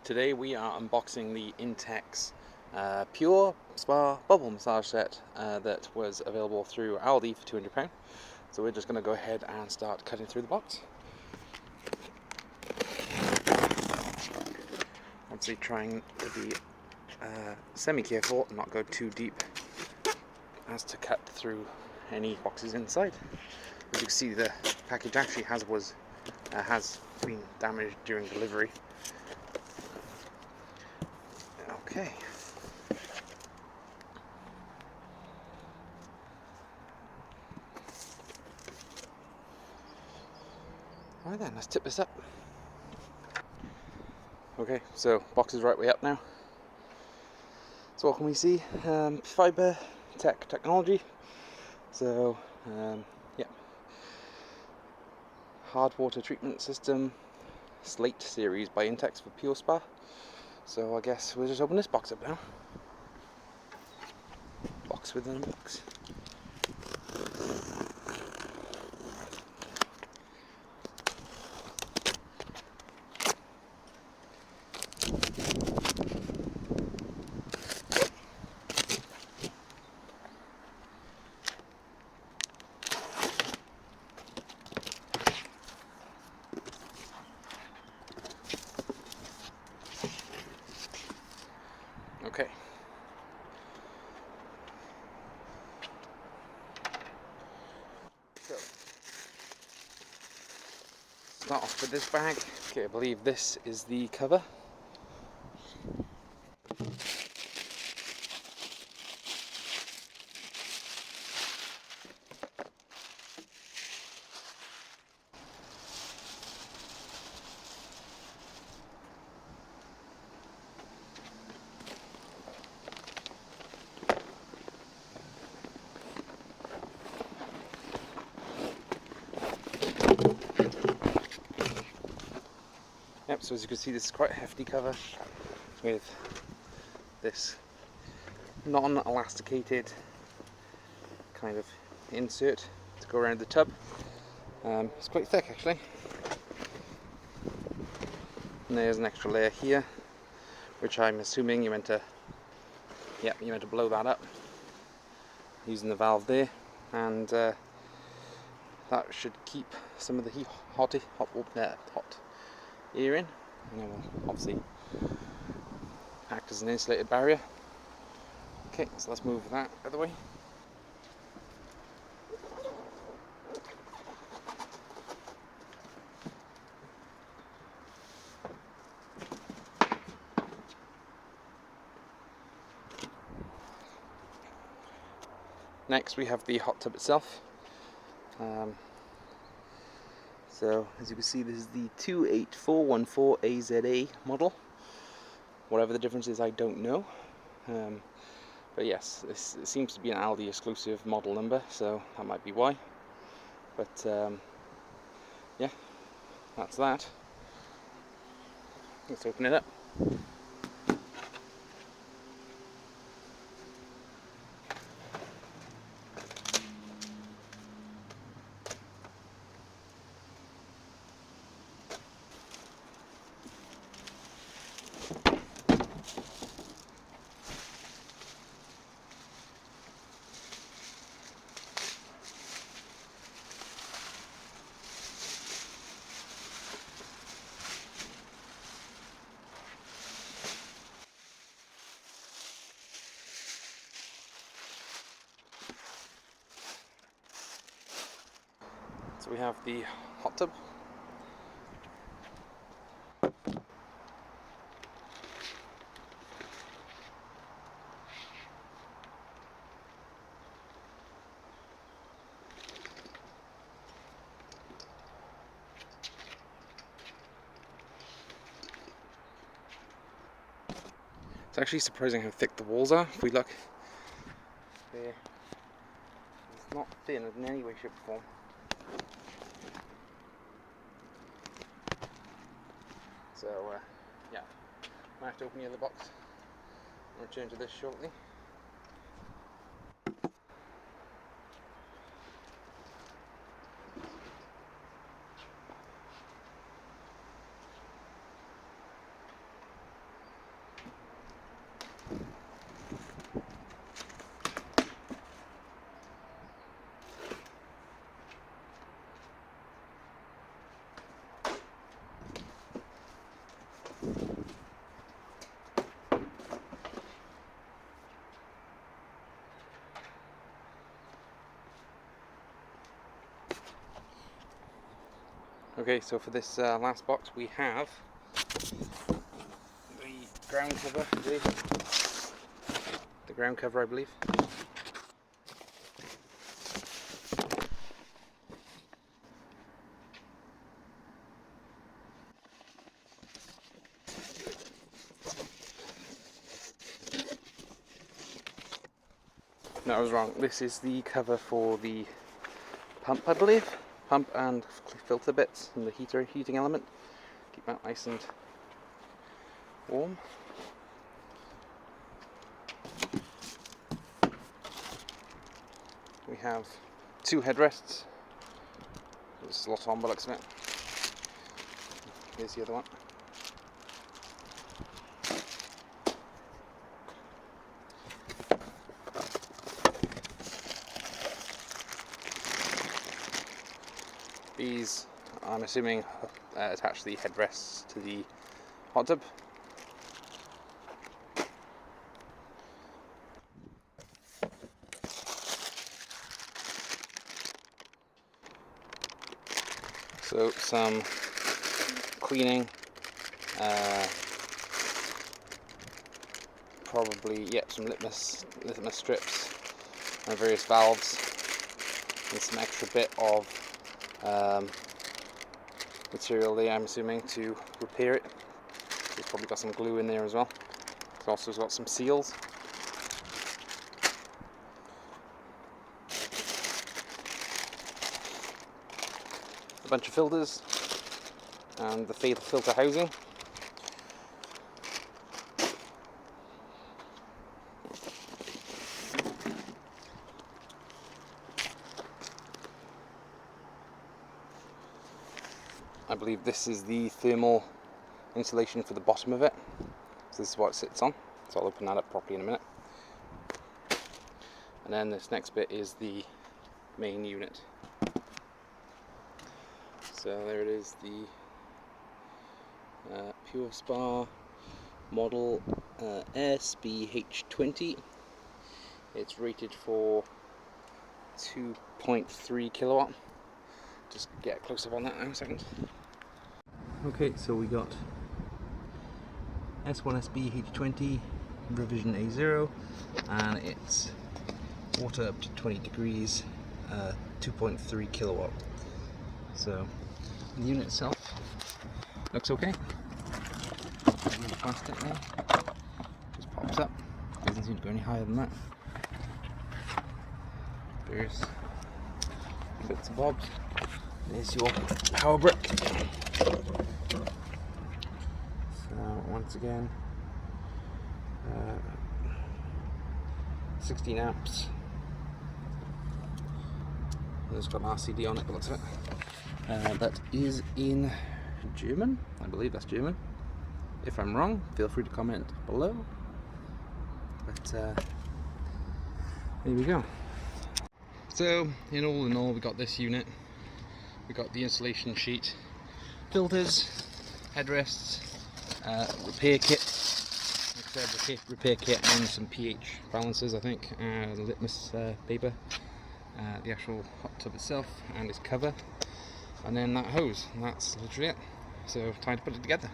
Today we are unboxing the Intex Pure Spa Bubble Massage Set that was available through Aldi for £200. So we're just going to go ahead and start cutting through the box. Obviously trying to be semi-careful and not go too deep as to cut through any boxes inside. As you can see, the package actually has been damaged during delivery. Okay. Alright then, let's tip this up. Okay, so box is right way up now. So what can we see? Fiber technology. So yeah, hard water treatment system, Slate series by Intex for Pure Spa. So I guess we'll just open this box up now. Box within a box. Okay. So, start off with this bag. Okay, I believe this is the cover. Yep, so as you can see, this is quite a hefty cover with this non-elasticated kind of insert to go around the tub. It's quite thick actually. And there's an extra layer here, which I'm assuming you're meant to blow that up using the valve there, and that should keep some of the hot air in, and it will obviously act as an insulated barrier. Okay, so let's move that out of the way. Next we have the hot tub itself. So as you can see, this is the 28414AZA model. Whatever the difference is, I don't know. But yes, this seems to be an Aldi exclusive model number, so that might be why. But yeah, that's that. Let's open it up. So we have the hot tub. It's actually surprising how thick the walls are. If we look there, it's not thin in any way, shape or form. So yeah, I have to open the other box and return to this shortly. Okay, so for this last box we have the ground cover, I believe. The ground cover, I believe. No, I was wrong. This is the cover for the pump, I believe. Pump and filter bits and the heating element. Keep that nice and warm. We have 2 headrests. There's a slot on by the looks of it. Here's the other one. These, I'm assuming, attach the headrests to the hot tub. So some cleaning, probably some litmus strips and various valves, and some extra bit of material there, I'm assuming, to repair it. It's probably got some glue in there as well. It's also got some seals. A bunch of filters and the filter housing. I believe this is the thermal insulation for the bottom of it. So this is what it sits on. So I'll open that up properly in a minute. And then this next bit is the main unit. So there it is, the Pure Spa model SBH20. It's rated for 2.3 kilowatt. Just get a close up on that in a second. Okay, so we got S1SB H20 revision A0, and it's water up to 20 degrees, 2.3 kilowatt. So the unit itself looks okay. The plastic there just pops up. Doesn't seem to go any higher than that. Various bits and bobs. There's your power brick. So once again, 16 amps. It's got an RCD on it, but looks of it. That is in German. I believe that's German. If I'm wrong, feel free to comment below. But there we go. So in all, we got this unit. We got the insulation sheet, filters, headrests, repair kit, like I said, repair kit, and some pH balancers, I think, the litmus paper, the actual hot tub itself and its cover, and then that hose, and that's literally it. So time to put it together.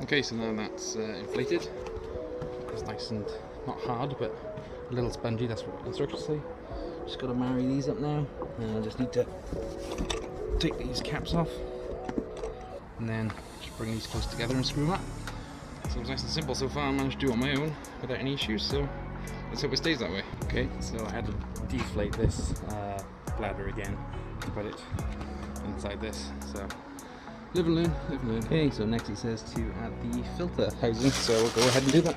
Okay, so now that's inflated. It's nice and not hard, but a little spongy, that's what the instructions say. Just got to marry these up now, and I just need to take these caps off. and then just bring these close together and screw them up. So it's nice and simple so far. I managed to do it on my own without any issues, so let's hope it stays that way. Okay, so I had to deflate this bladder again to put it inside this, so live and learn, live and learn. Okay, so next he says to add the filter housing, so we'll go ahead and do that.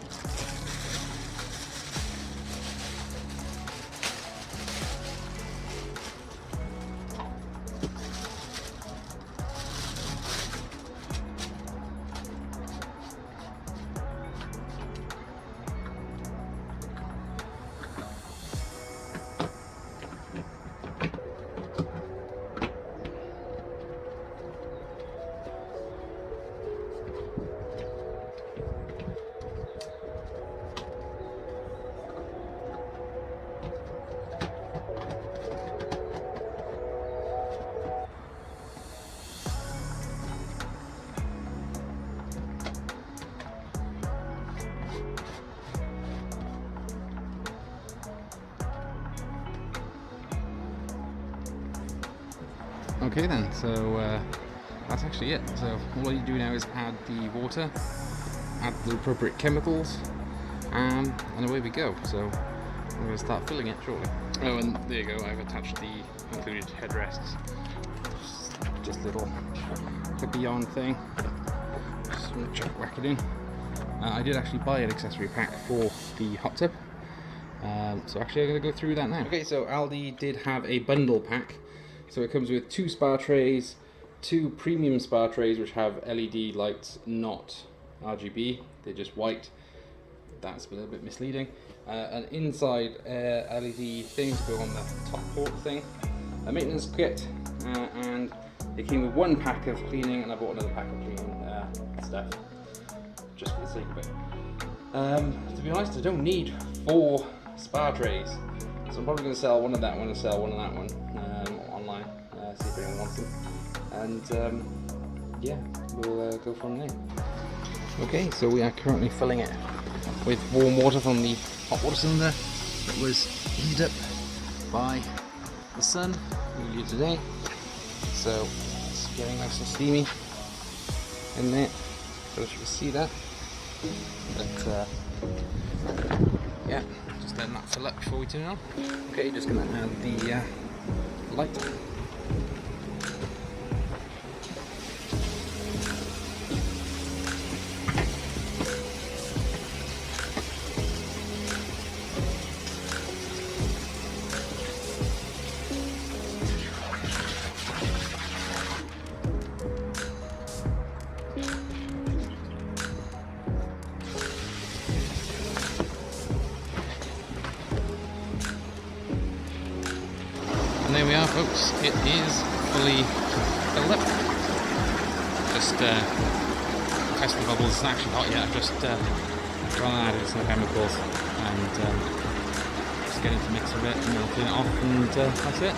Okay then, so that's actually it. So all you do now is add the water, add the appropriate chemicals, and away we go. So I'm going to start filling it shortly. Oh, and there you go, I've attached the included headrests. Just a little clippy on thing. Just going to whack it in. I did actually buy an accessory pack for the hot tub. So actually I'm going to go through that now. Okay, so Aldi did have a bundle pack. So it comes with 2 spa trays, 2 premium spa trays which have LED lights, not RGB, they're just white. That's a little bit misleading. An inside LED thing to go on the top port thing, a maintenance kit, and it came with 1 pack of cleaning, and I bought another pack of cleaning stuff, just for the sake of it. To be honest, I don't need 4 spa trays, so I'm probably going to sell one of that one and sell one of that one. Online, see if anyone wants them, and yeah, we'll go from there. Okay, so we are currently filling it with warm water from the hot water cylinder that was heated up by the sun earlier today, so it's getting nice and steamy in there. So you can see that, but yeah, just letting that fill up before we turn it on. Okay, just gonna add the light. And there we are, folks, it is fully filled up. Just test the bubbles, it's actually hot yet, I've just gone and added some chemicals and just getting to mix a bit, and then I'll turn it off, and that's it.